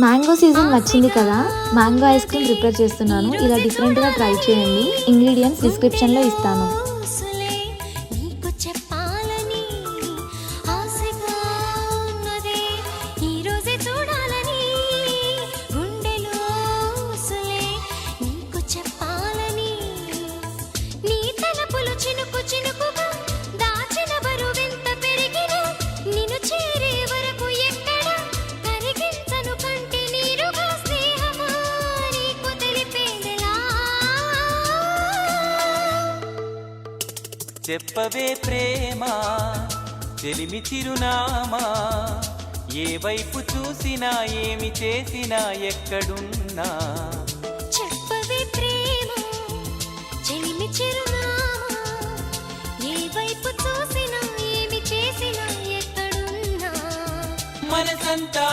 Mango season వచ్చింది కదా, mango ice cream prepare చేస్తున్నాను. ఇలా డిఫరెంట్గా ట్రై చేయండి. ఇంగ్రీడియంట్స్ డిస్క్రిప్షన్లో ఇస్తాను. చెప్పవే ప్రేమ చెలిమి చిరునామా, ఏ వైపు చూసినా ఏమి చేసినా ఎక్కడున్నా. చెప్పవే ప్రేమ చెలిమి చిరునామా, ఏ వైపు చూసినా ఏమి చేసినా ఎక్కడున్నా. మనసంతా